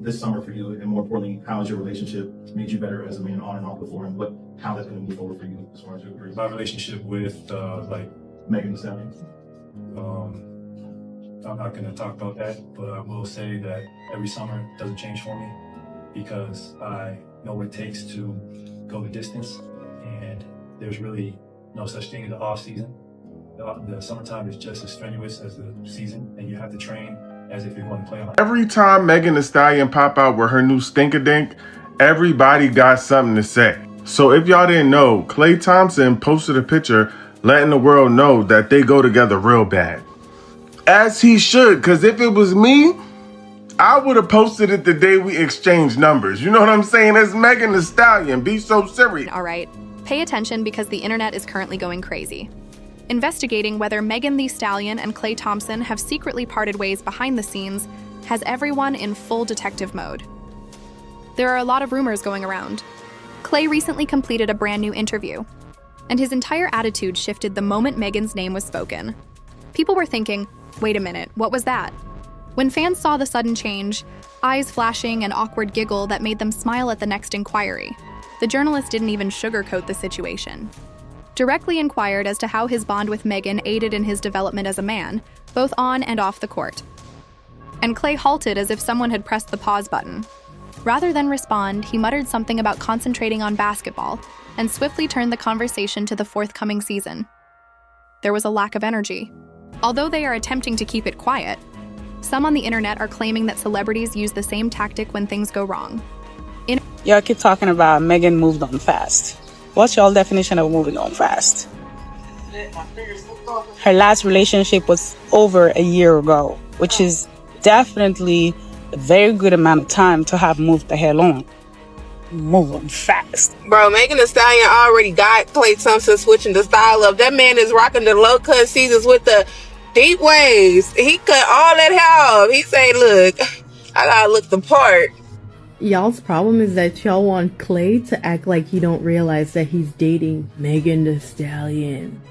this summer for you, and more importantly, how has your relationship made you better as a man on and off the floor, and how that's going to move forward for you as far as your career? My relationship with Megan Thee Stallion. I'm not going to talk about that, but I will say that every summer doesn't change for me because I know what it takes to go the distance, and there's really no such thing as the off season. The summertime is just as strenuous as the season, and you have to train as if you're going to play on. Every time Megan Thee Stallion pop out with her new Stink-a-Dink, everybody got something to say. So if y'all didn't know, Klay Thompson posted a picture letting the world know that they go together real bad. As he should, because if it was me, I would have posted it the day we exchanged numbers. You know what I'm saying? It's Megan Thee Stallion. Be so serious. All right, pay attention because the internet is currently going crazy. Investigating whether Megan Thee Stallion and Klay Thompson have secretly parted ways behind the scenes has everyone in full detective mode. There are a lot of rumors going around. Klay recently completed a brand new interview, and his entire attitude shifted the moment Megan's name was spoken. People were thinking, wait a minute, what was that? When fans saw the sudden change, eyes flashing and awkward giggle that made them smile at the next inquiry, the journalist didn't even sugarcoat the situation. Directly inquired as to how his bond with Megan aided in his development as a man, both on and off the court. And Klay halted as if someone had pressed the pause button. Rather than respond, he muttered something about concentrating on basketball and swiftly turned the conversation to the forthcoming season. There was a lack of energy. Although they are attempting to keep it quiet, some on the internet are claiming that celebrities use the same tactic when things go wrong. Y'all keep talking about Megan moved on fast. What's y'all definition of moving on fast? Her last relationship was over a year ago, which is definitely a very good amount of time to have moved the hell on. Move on fast. Bro, Megan Thee Stallion already got Klay Thompson switching the style up. That man is rocking the low cut seasons with the deep waves. He cut all that hair off. He say, look, I gotta look the part. Y'all's problem is that y'all want Klay to act like he don't realize that he's dating Megan Thee Stallion.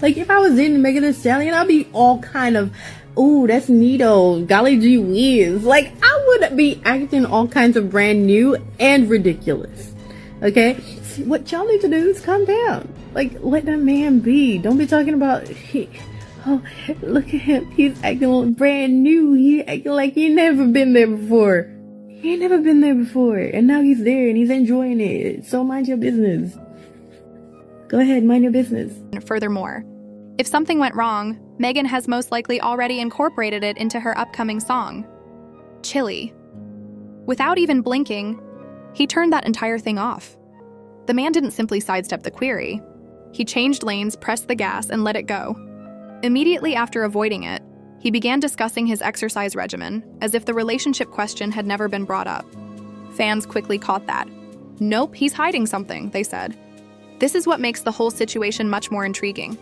Like, if I was dating Megan Thee Stallion, I'd be all kind of, ooh, that's neato, golly gee whiz. Like, I would be acting all kinds of brand new and ridiculous. Okay? What y'all need to do is calm down. Like, let that man be. Don't be talking about, oh, look at him. He's acting brand new. He acting like he never been there before. He ain't never been there before, and now he's there and he's enjoying it. So mind your business. Go ahead, mind your business. Furthermore, if something went wrong, Megan has most likely already incorporated it into her upcoming song, Chilly. Without even blinking, he turned that entire thing off. The man didn't simply sidestep the query. He changed lanes, pressed the gas, and let it go. Immediately after avoiding it, he began discussing his exercise regimen, as if the relationship question had never been brought up. Fans quickly caught that. Nope, he's hiding something, they said. This is what makes the whole situation much more intriguing.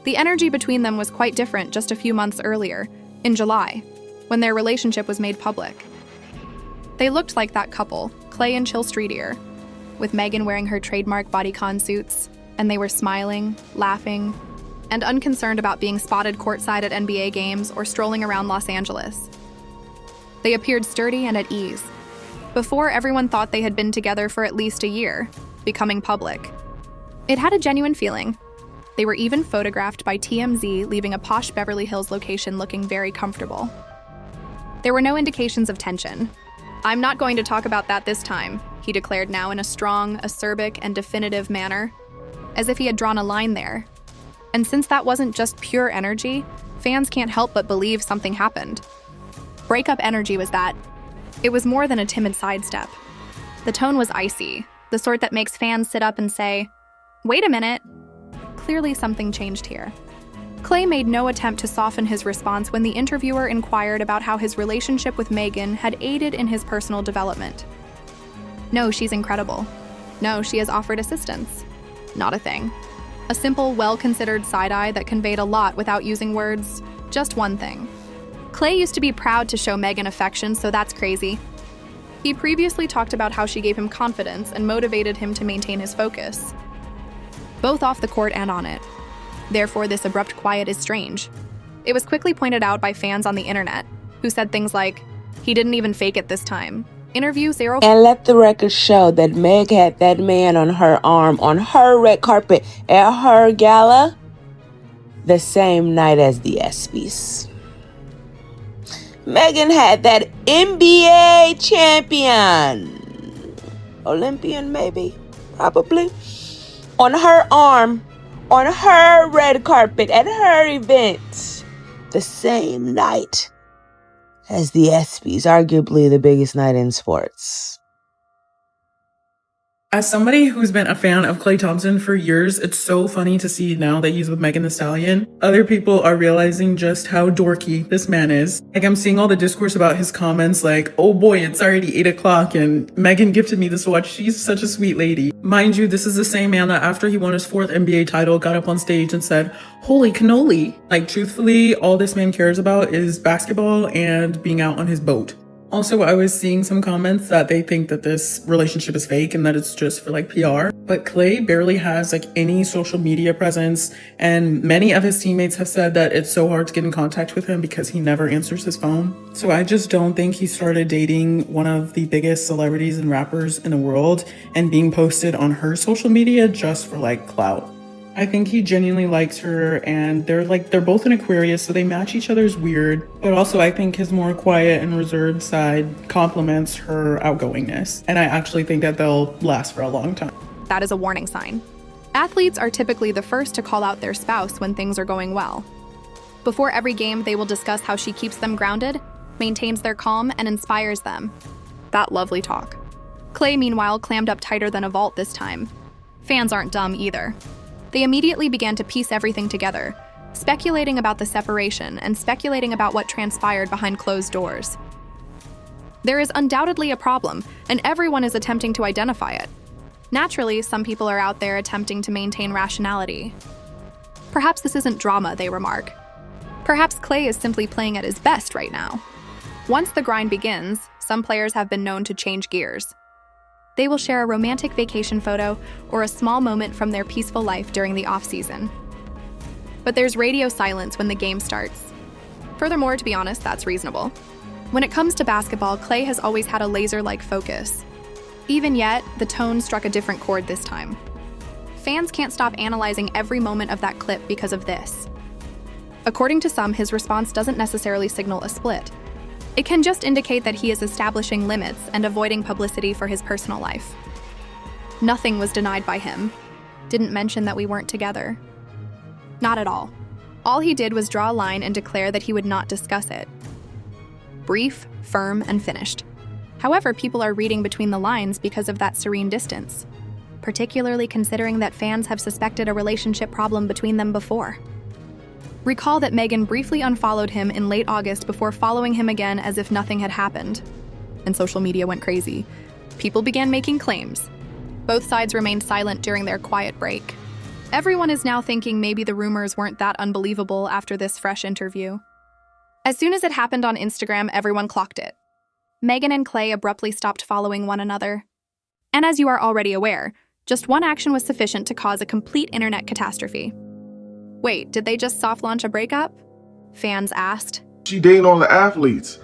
The energy between them was quite different just a few months earlier, in July, when their relationship was made public. They looked like that couple, Klay and Chill Streetier, with Megan wearing her trademark bodycon suits, and they were smiling, laughing, and unconcerned about being spotted courtside at NBA games or strolling around Los Angeles. They appeared sturdy and at ease. Before, everyone thought they had been together for at least a year, becoming public. It had a genuine feeling. They were even photographed by TMZ leaving a posh Beverly Hills location looking very comfortable. There were no indications of tension. "I'm not going to talk about that this time," he declared now in a strong, acerbic, and definitive manner, as if he had drawn a line there. And since that wasn't just pure energy, fans can't help but believe something happened. Breakup energy was that. It was more than a timid sidestep. The tone was icy, the sort that makes fans sit up and say, "Wait a minute." Clearly something changed here. Klay made no attempt to soften his response when the interviewer inquired about how his relationship with Megan had aided in his personal development. "No, she's incredible. No, she has offered assistance." Not a thing. A simple, well-considered side-eye that conveyed a lot without using words. Just one thing. Klay used to be proud to show Megan affection, so that's crazy. He previously talked about how she gave him confidence and motivated him to maintain his focus, both off the court and on it. Therefore, this abrupt quiet is strange. It was quickly pointed out by fans on the internet, who said things like, He didn't even fake it this time. Interview 0. And let the record show that Meg had that man on her arm on her red carpet at her gala the same night as the ESPYs. Megan had that NBA champion, Olympian maybe, probably, on her arm, on her red carpet at her event the same night as the ESPYs, arguably the biggest night in sports. As somebody who's been a fan of Klay Thompson for years, it's so funny to see now that he's with Megan Thee Stallion. Other people are realizing just how dorky this man is. Like, I'm seeing all the discourse about his comments like, oh boy, it's already 8 o'clock and Megan gifted me this watch. She's such a sweet lady. Mind you, this is the same man that after he won his 4th NBA title, got up on stage and said, holy cannoli. Like, truthfully, all this man cares about is basketball and being out on his boat. Also, I was seeing some comments that they think that this relationship is fake and that it's just for like PR. But Klay barely has like any social media presence, and many of his teammates have said that it's so hard to get in contact with him because he never answers his phone. So I just don't think he started dating one of the biggest celebrities and rappers in the world and being posted on her social media just for like clout. I think he genuinely likes her, and they're both an Aquarius, so they match each other's weird. But also I think his more quiet and reserved side complements her outgoingness. And I actually think that they'll last for a long time. That is a warning sign. Athletes are typically the first to call out their spouse when things are going well. Before every game, they will discuss how she keeps them grounded, maintains their calm, and inspires them. That lovely talk. Klay, meanwhile, clammed up tighter than a vault this time. Fans aren't dumb either. They immediately began to piece everything together, speculating about the separation and speculating about what transpired behind closed doors. There is undoubtedly a problem, and everyone is attempting to identify it. Naturally, some people are out there attempting to maintain rationality. Perhaps this isn't drama, they remark. Perhaps Klay is simply playing at his best right now. Once the grind begins, some players have been known to change gears. They will share a romantic vacation photo or a small moment from their peaceful life during the off-season. But there's radio silence when the game starts. Furthermore, to be honest, that's reasonable. When it comes to basketball, Klay has always had a laser-like focus. Even yet, the tone struck a different chord this time. Fans can't stop analyzing every moment of that clip because of this. According to some, his response doesn't necessarily signal a split. It can just indicate that he is establishing limits and avoiding publicity for his personal life. Nothing was denied by him. Didn't mention that we weren't together. Not at all. All he did was draw a line and declare that he would not discuss it. Brief, firm, and finished. However, people are reading between the lines because of that serene distance, particularly considering that fans have suspected a relationship problem between them before. Recall that Megan briefly unfollowed him in late August before following him again as if nothing had happened. And social media went crazy. People began making claims. Both sides remained silent during their quiet break. Everyone is now thinking maybe the rumors weren't that unbelievable after this fresh interview. As soon as it happened on Instagram, everyone clocked it. Megan and Klay abruptly stopped following one another. And as you are already aware, just one action was sufficient to cause a complete internet catastrophe. Wait, did they just soft launch a breakup? Fans asked. She dating all the athletes.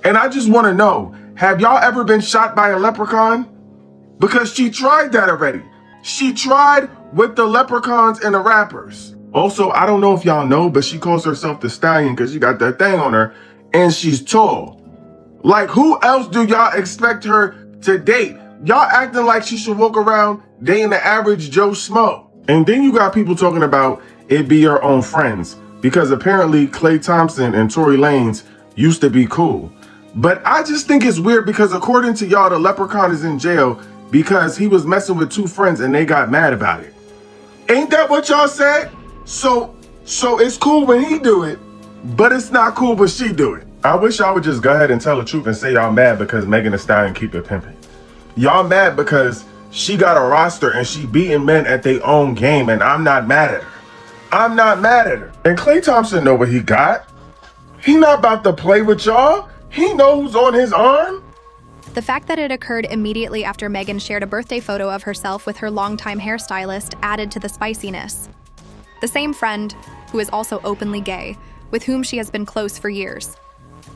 And I just want to know, have y'all ever been shot by a leprechaun? Because she tried that already. She tried with the leprechauns and the rappers. Also, I don't know if y'all know, but she calls herself the Stallion because she got that thing on her and she's tall. Like, who else do y'all expect her to date? Y'all acting like she should walk around dating the average Joe Schmo. And then you got people talking about it be your own friends, because apparently Klay Thompson and Tory Lanez used to be cool. But I just think it's weird because according to y'all, the leprechaun is in jail because he was messing with 2 friends and they got mad about it. Ain't that what y'all said? So it's cool when he do it, but it's not cool when she do it. I wish y'all would just go ahead and tell the truth and say y'all mad because Megan Thee Stallion keep it pimping. Y'all mad because she got a roster and she beating men at their own game, and I'm not mad at her. I'm not mad at her. And Klay Thompson know what he got. He not about to play with y'all. He knows who's on his arm. The fact that it occurred immediately after Megan shared a birthday photo of herself with her longtime hairstylist added to the spiciness. The same friend, who is also openly gay, with whom she has been close for years.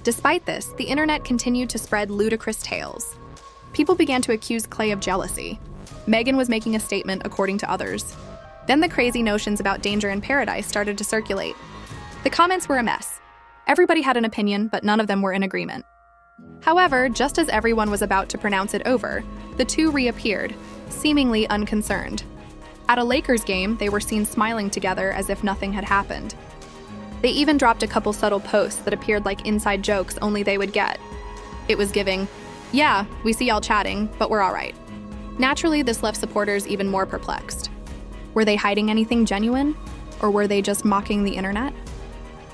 Despite this, the internet continued to spread ludicrous tales. People began to accuse Klay of jealousy. Megan was making a statement according to others. Then the crazy notions about danger in paradise started to circulate. The comments were a mess. Everybody had an opinion, but none of them were in agreement. However, just as everyone was about to pronounce it over, the two reappeared, seemingly unconcerned. At a Lakers game, they were seen smiling together as if nothing had happened. They even dropped a couple subtle posts that appeared like inside jokes only they would get. It was giving, "Yeah, we see y'all chatting, but we're all right." Naturally, this left supporters even more perplexed. Were they hiding anything genuine? Or were they just mocking the internet?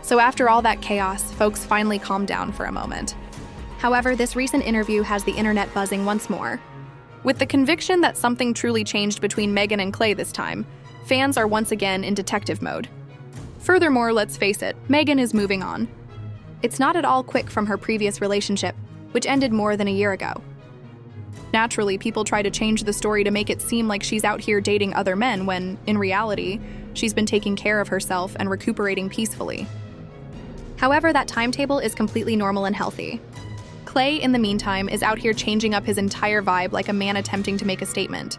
So after all that chaos, folks finally calmed down for a moment. However, this recent interview has the internet buzzing once more. With the conviction that something truly changed between Megan and Klay this time, fans are once again in detective mode. Furthermore, let's face it, Megan is moving on. It's not at all quick from her previous relationship, which ended more than a year ago. Naturally, people try to change the story to make it seem like she's out here dating other men when, in reality, she's been taking care of herself and recuperating peacefully. However, that timetable is completely normal and healthy. Klay, in the meantime, is out here changing up his entire vibe like a man attempting to make a statement.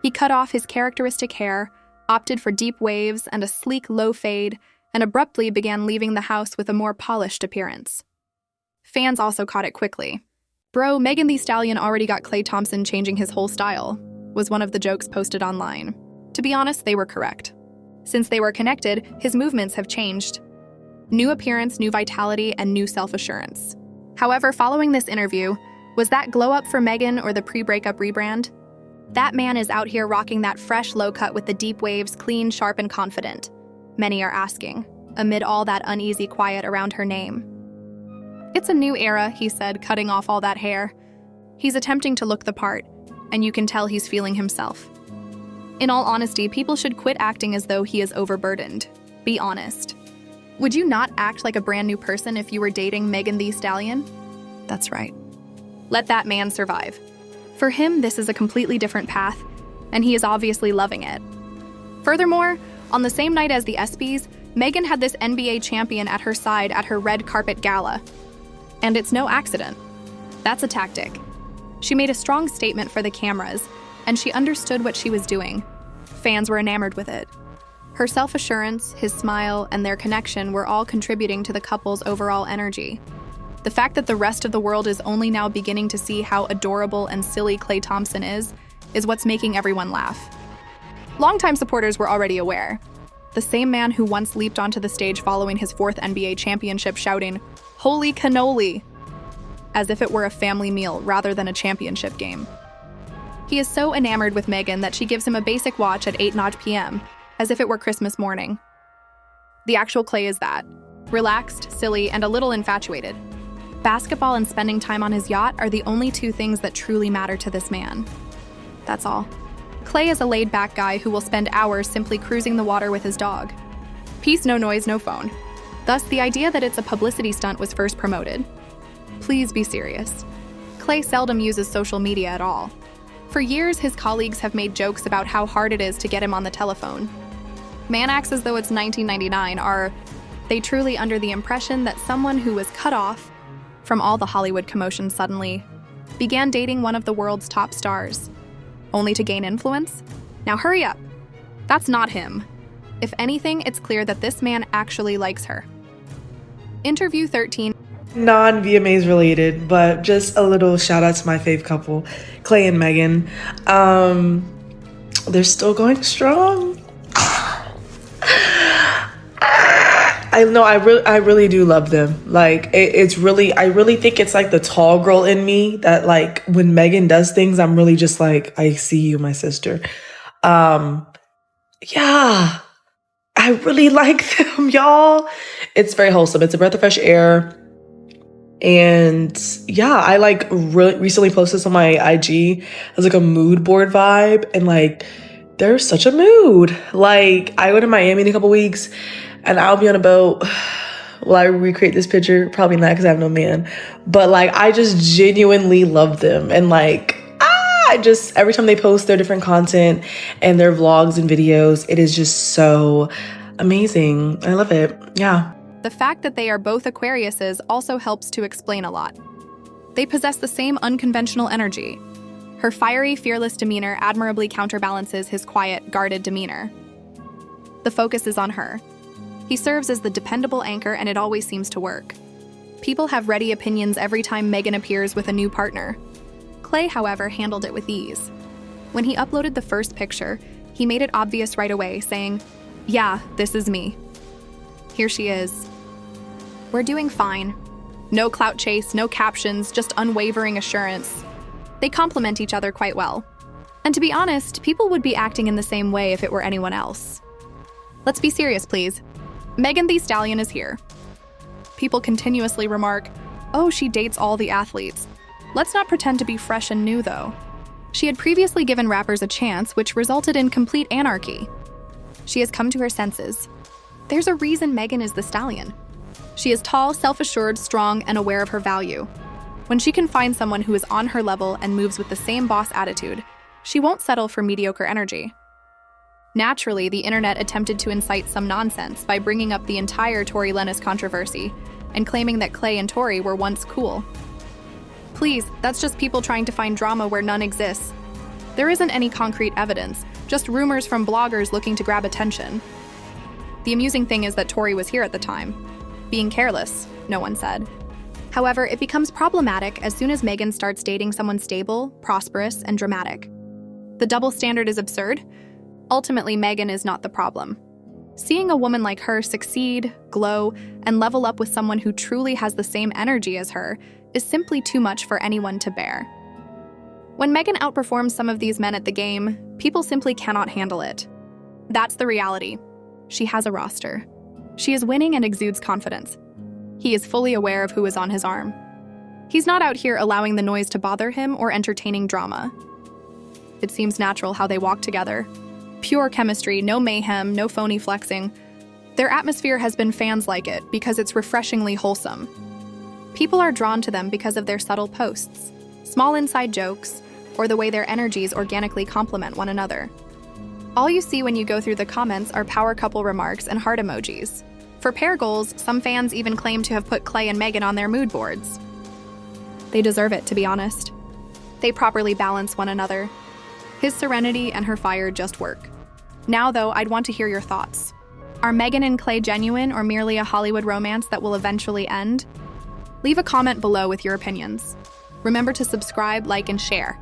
He cut off his characteristic hair, opted for deep waves and a sleek low fade, and abruptly began leaving the house with a more polished appearance. Fans also caught it quickly. "Bro, Megan Thee Stallion already got Klay Thompson changing his whole style," was one of the jokes posted online. To be honest, they were correct. Since they were connected, his movements have changed. New appearance, new vitality, and new self-assurance. However, following this interview, was that glow up for Megan or the pre-breakup rebrand? That man is out here rocking that fresh low cut with the deep waves, clean, sharp, and confident. Many are asking, amid all that uneasy quiet around her name. "It's a new era," he said, cutting off all that hair. He's attempting to look the part, and you can tell he's feeling himself. In all honesty, people should quit acting as though he is overburdened. Be honest. Would you not act like a brand new person if you were dating Megan Thee Stallion? That's right. Let that man survive. For him, this is a completely different path, and he is obviously loving it. Furthermore, on the same night as the ESPYs, Megan had this NBA champion at her side at her red carpet gala. And it's no accident. That's a tactic. She made a strong statement for the cameras, and she understood what she was doing. Fans were enamored with it. Her self-assurance, his smile, and their connection were all contributing to the couple's overall energy. The fact that the rest of the world is only now beginning to see how adorable and silly Klay Thompson is what's making everyone laugh. Longtime supporters were already aware. The same man who once leaped onto the stage following his 4th NBA championship shouting, "Holy cannoli!" as if it were a family meal rather than a championship game. He is so enamored with Megan that she gives him a basic watch at 8 p.m., as if it were Christmas morning. The actual Klay is that. Relaxed, silly, and a little infatuated. Basketball and spending time on his yacht are the only two things that truly matter to this man. That's all. Klay is a laid-back guy who will spend hours simply cruising the water with his dog. Peace, no noise, no phone. Thus, the idea that it's a publicity stunt was first promoted. Please be serious. Klay seldom uses social media at all. For years, his colleagues have made jokes about how hard it is to get him on the telephone. Man acts as though it's 1999. Are they truly under the impression that someone who was cut off from all the Hollywood commotion suddenly began dating one of the world's top stars, only to gain influence? Now hurry up. That's not him. If anything, it's clear that this man actually likes her. Interview 13. Non-VMAs related, but just a little shout out to my fave couple, Klay and Megan. They're still going strong. I know, I really do love them. Like, it's really, I really think it's like the tall girl in me that, like, when Megan does things, I'm really just like, I see you, my sister. Yeah, I really like them, y'all. It's very wholesome. It's a breath of fresh air. And yeah, I like recently posted this on my IG as like a mood board vibe, and like, they're such a mood. Like, I go to Miami in a couple weeks and I'll be on a boat. Will I recreate this picture? Probably not, because I have no man. But like, I just genuinely love them. And like, I just, every time they post their different content and their vlogs and videos, it is just so amazing. I love it. Yeah. the fact that they are both Aquariuses also helps to explain a lot. They possess the same unconventional energy. Her fiery, fearless demeanor admirably counterbalances his quiet, guarded demeanor. The focus is on her. He serves as the dependable anchor, and it always seems to work. People have ready opinions every time Megan appears with a new partner. Klay, however, handled it with ease. When he uploaded the first picture, he made it obvious right away, saying, "Yeah, this is me. Here she is. We're doing fine. No clout chase, no captions, just unwavering assurance." They complement each other quite well. And to be honest, people would be acting in the same way if it were anyone else. Let's be serious, please. Megan Thee Stallion is here. People continuously remark, "Oh, she dates all the athletes." Let's not pretend to be fresh and new, though. She had previously given rappers a chance, which resulted in complete anarchy. She has come to her senses. There's a reason Megan is the Stallion. She is tall, self-assured, strong, and aware of her value. When she can find someone who is on her level and moves with the same boss attitude, she won't settle for mediocre energy. Naturally, the internet attempted to incite some nonsense by bringing up the entire Tory Lanez controversy and claiming that Klay and Tory were once cool. Please, that's just people trying to find drama where none exists. There isn't any concrete evidence, just rumors from bloggers looking to grab attention. The amusing thing is that Tory was here at the time. Being careless, no one said. However, it becomes problematic as soon as Megan starts dating someone stable, prosperous, and dramatic. The double standard is absurd. Ultimately, Megan is not the problem. Seeing a woman like her succeed, glow, and level up with someone who truly has the same energy as her is simply too much for anyone to bear. When Megan outperforms some of these men at the game, people simply cannot handle it. That's the reality. She has a roster. She is winning and exudes confidence. He is fully aware of who is on his arm. He's not out here allowing the noise to bother him or entertaining drama. It seems natural how they walk together. Pure chemistry, no mayhem, no phony flexing. Their atmosphere has been fans like it because it's refreshingly wholesome. People are drawn to them because of their subtle posts, small inside jokes, or the way their energies organically complement one another. All you see when you go through the comments are power couple remarks and heart emojis. For pair goals, some fans even claim to have put Klay and Megan on their mood boards. They deserve it, to be honest. They properly balance one another. His serenity and her fire just work. Now, though, I'd want to hear your thoughts. Are Megan and Klay genuine or merely a Hollywood romance that will eventually end? Leave a comment below with your opinions. Remember to subscribe, like, and share.